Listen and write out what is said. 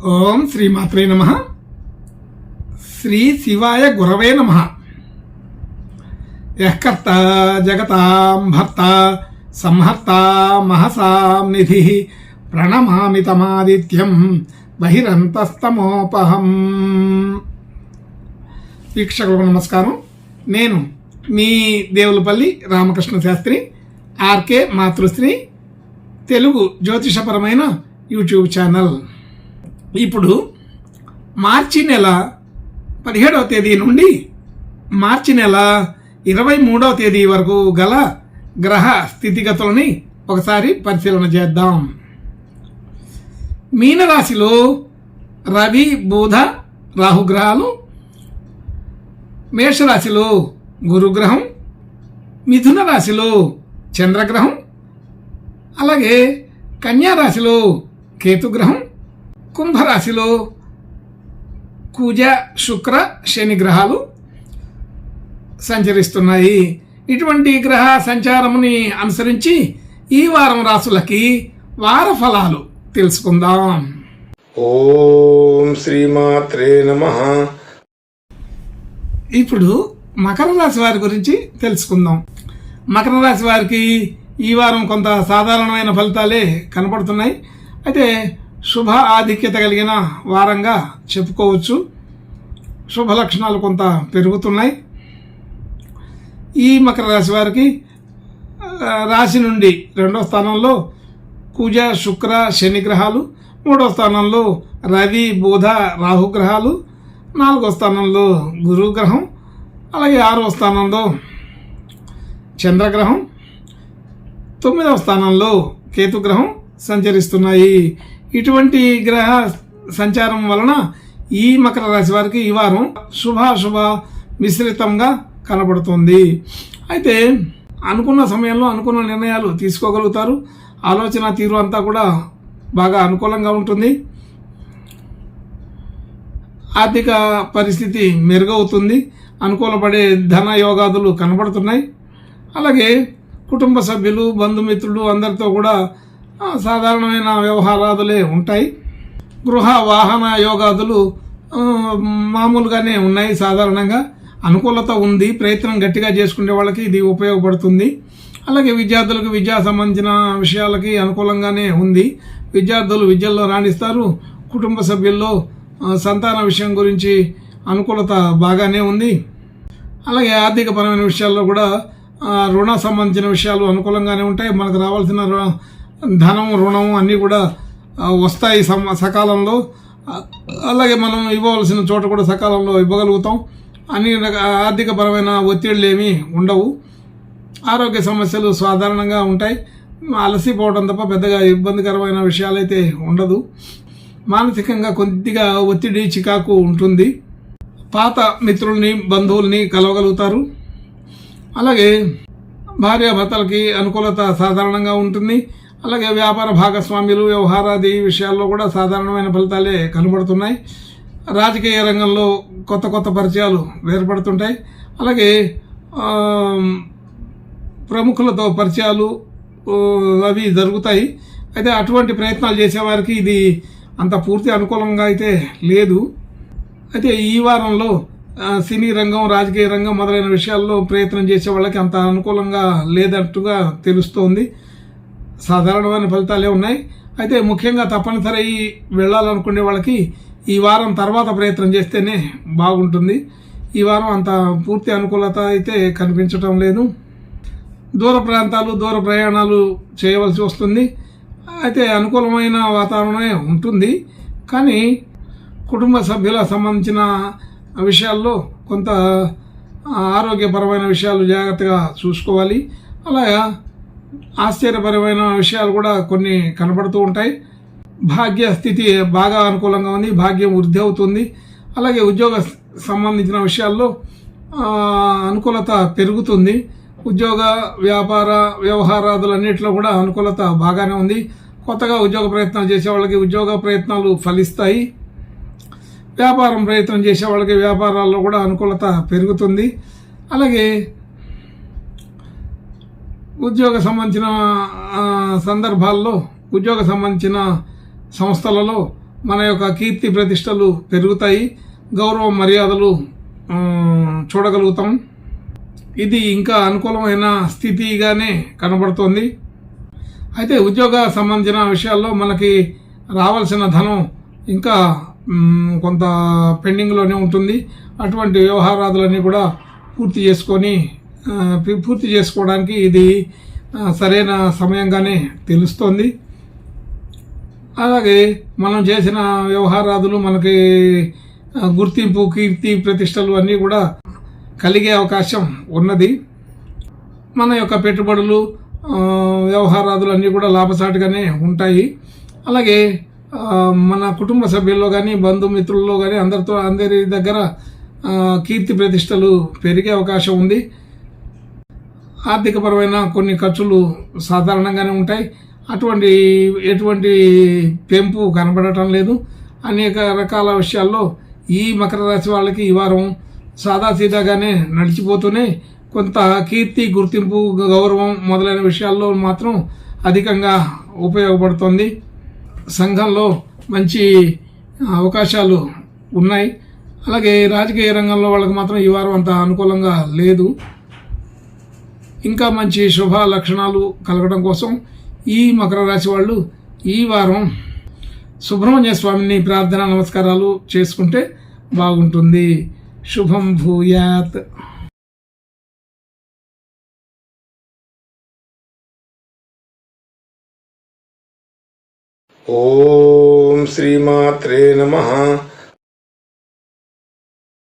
ఓం శ్రీమాత్రే నమః. శ్రీ శివాయ గురవే నమః. యఃకర్త జగతాం భర్త సంహర్త మహసాం నిధి ప్రణమామి తమాదిత్యం బహిరంతస్తమోపహం. వీక్షకులకు నమస్కారం. నేను మీ దేవులపల్లి రామకృష్ణ శాస్త్రి, ఆర్కే మాతృశ్రీ తెలుగు జ్యోతిషపరమైన యూట్యూబ్ ఛానల్. ఇప్పుడు మార్చి నెల 17వ తేదీ నుండి మార్చి నెల 23వ తేదీ వరకు గల గ్రహ స్థితిగతులని ఒకసారి పరిశీలన చేద్దాం. మీనరాశిలో రవి, బుధ, రాహుగ్రహాలు, మేషరాశిలో గురుగ్రహం, మిథున రాశిలో చంద్రగ్రహం, అలాగే కన్యారాశిలో కేతుగ్రహం, కుంభరాశిలో కుజ, శుక్ర, శని గ్రహాలు సంచరిస్తున్నాయి. ఇటువంటి గ్రహ సంచారముని అనుసరించి ఈ వారం రాశులకి వార ఫలాలు తెలుసుకుందాం. ఓం శ్రీమాత్రే నమః. ఇప్పుడు మకర రాశి వారి గురించి తెలుసుకుందాం. మకర రాశి వారికి ఈ వారం కొంత సాధారణమైన ఫలితాలే కనపడుతున్నాయి. అయితే శుభ ఆధిక్యత కలిగిన వారంగా చెప్పుకోవచ్చు. శుభ లక్షణాలు కొంత పెరుగుతున్నాయి. ఈ మకర రాశి వారికి రాశి నుండి 2వ స్థానంలో కుజ, శుక్ర, శని గ్రహాలు, 3వ స్థానంలో రవి, బుధ, రాహుగ్రహాలు, 4వ స్థానంలో గురుగ్రహం, అలాగే 6వ స్థానంలో చంద్రగ్రహం, 9వ స్థానంలో కేతుగ్రహం సంచరిస్తున్నాయి. ఇటువంటి గ్రహ సంచారం వలన ఈ మకర రాశి వారికి ఈ వారం శుభాశుభ మిశ్రితంగా కనబడుతుంది. అయితే అనుకున్న సమయంలో అనుకున్న నిర్ణయాలు తీసుకోగలుగుతారు. ఆలోచన తీరు అంతా కూడా బాగా అనుకూలంగా ఉంటుంది. ఆర్థిక పరిస్థితి మెరుగవుతుంది. అనుకూలపడే ధన యోగాదులు కనబడుతున్నాయి. అలాగే కుటుంబ సభ్యులు, బంధుమిత్రులు అందరితో కూడా సాధారణమైన వ్యవహారాదులే ఉంటాయి. గృహ వాహన యోగాదులు మామూలుగానే ఉన్నాయి. సాధారణంగా అనుకూలత ఉంది. ప్రయత్నం గట్టిగా చేసుకునే వాళ్ళకి ఇది ఉపయోగపడుతుంది. అలాగే విద్యార్థులకు విద్యా సంబంధించిన విషయాలకి అనుకూలంగానే ఉంది. విద్యార్థులు విద్యల్లో రాణిస్తారు. కుటుంబ సభ్యుల్లో సంతాన విషయం గురించి అనుకూలత బాగానే ఉంది. అలాగే ఆర్థికపరమైన విషయాల్లో కూడా రుణ సంబంధించిన విషయాలు అనుకూలంగానే ఉంటాయి. మనకు రావాల్సిన ధనం, రుణం అన్నీ కూడా వస్తాయి సకాలంలో. అలాగే మనం ఇవ్వవలసిన చోట కూడా సకాలంలో ఇవ్వగలుగుతాం. అన్ని ఆర్థికపరమైన ఒత్తిళ్లు ఏమీ ఉండవు. ఆరోగ్య సమస్యలు సాధారణంగా ఉంటాయి. అలసిపోవడం తప్ప పెద్దగా ఇబ్బందికరమైన విషయాలైతే ఉండదు. మానసికంగా కొద్దిగా ఒత్తిడి, చికాకు ఉంటుంది. పాత మిత్రుల్ని, బంధువుల్ని కలవగలుగుతారు. అలాగే భార్యాభర్తలకి అనుకూలత సాధారణంగా ఉంటుంది. అలాగే వ్యాపార భాగస్వామ్యులు, వ్యవహారాది విషయాల్లో కూడా సాధారణమైన ఫలితాలే కనబడుతున్నాయి. రాజకీయ రంగంలో కొత్త కొత్త పరిచయాలు ఏర్పడుతుంటాయి. అలాగే ప్రముఖులతో పరిచయాలు అవి జరుగుతాయి. అయితే అటువంటి ప్రయత్నాలు చేసేవారికి ఇది అంత పూర్తి అనుకూలంగా అయితే లేదు. అయితే ఈ వారంలో సినీ రంగం, రాజకీయ రంగం మొదలైన విషయాల్లో ప్రయత్నం చేసే వాళ్ళకి అంత అనుకూలంగా లేదట్టుగా తెలుస్తోంది. సాధారణమైన ఫలితాలే ఉన్నాయి. అయితే ముఖ్యంగా తప్పనిసరి వెళ్ళాలనుకునే వాళ్ళకి ఈ వారం తర్వాత ప్రయత్నం చేస్తేనే బాగుంటుంది. ఈ వారం అంత పూర్తి అనుకూలత అయితే కనిపించటం లేదు. దూర ప్రాంతాలు, దూర ప్రయాణాలు చేయవలసి వస్తుంది. అయితే అనుకూలమైన వాతావరణమే ఉంటుంది. కానీ కుటుంబ సభ్యుల సంబంధించిన విషయాల్లో కొంత ఆరోగ్యపరమైన విషయాలు జాగ్రత్తగా చూసుకోవాలి. అలాగా ఆశ్చర్యపరమైన విషయాలు కూడా కొన్ని కనబడుతూ ఉంటాయి. భాగ్య స్థితి బాగా అనుకూలంగా ఉంది. భాగ్యం వృద్ధి అవుతుంది. అలాగే ఉద్యోగ సంబంధించిన విషయాల్లో అనుకూలత పెరుగుతుంది. ఉద్యోగ, వ్యాపార వ్యవహారాదులన్నింటిలో కూడా అనుకూలత బాగానే ఉంది. కొత్తగా ఉద్యోగ ప్రయత్నాలు చేసే వాళ్ళకి ఉద్యోగ ప్రయత్నాలు ఫలిస్తాయి. వ్యాపారం ప్రయత్నం చేసే వాళ్ళకి వ్యాపారాల్లో కూడా అనుకూలత పెరుగుతుంది. అలాగే ఉద్యోగ సంబంధించిన సందర్భాల్లో, ఉద్యోగ సంబంధించిన సంస్థలలో మన యొక్క కీర్తి ప్రతిష్టలు పెరుగుతాయి, గౌరవ మర్యాదలు చూడగలుగుతాం. ఇది ఇంకా అనుకూలమైన స్థితిగానే కనబడుతోంది. అయితే ఉద్యోగ సంబంధించిన విషయాల్లో మనకి రావాల్సిన ధనం ఇంకా కొంత పెండింగ్లోనే ఉంటుంది. అటువంటి వ్యవహారాదులన్నీ కూడా పూర్తి చేసుకోవడానికి ఇది సరైన సమయంగానే తెలుస్తోంది. అలాగే మనం చేసిన వ్యవహారాదులు మనకి గుర్తింపు, కీర్తి ప్రతిష్టలు అన్నీ కూడా కలిగే అవకాశం ఉన్నది. మన యొక్క పెట్టుబడులు, వ్యవహారాదులు అన్నీ కూడా లాభసాటిగానే ఉంటాయి. అలాగే మన కుటుంబ సభ్యుల్లో కానీ, బంధుమిత్రుల్లో కానీ అందరి దగ్గర కీర్తి ప్రతిష్టలు పెరిగే అవకాశం ఉంది. ఆర్థికపరమైన కొన్ని ఖర్చులు సాధారణంగానే ఉంటాయి. ఎటువంటి పెంపు కనబడటం లేదు. అనేక రకాల విషయాల్లో ఈ మకర రాశి వాళ్ళకి ఈ వారం సాదాసీదాగానే నడిచిపోతూనే కొంత కీర్తి, గుర్తింపు, గౌరవం మొదలైన విషయాల్లో మాత్రం అధికంగా ఉపయోగపడుతుంది. సంఘంలో మంచి అవకాశాలు ఉన్నాయి. అలాగే రాజకీయ రంగంలో వాళ్ళకి మాత్రం ఈ వారం అంత అనుకూలంగా లేదు. ఇంకా మంచి శుభ లక్షణాలు కలగడం కోసం ఈ మకర రాశి వాళ్ళు ఈ వారం సుబ్రహ్మణ్య స్వామిని ప్రార్థన, నమస్కారాలు చేసుకుంటే బాగుంటుంది. శుభం భూయాత్. ఓం శ్రీమాత్రే నమః.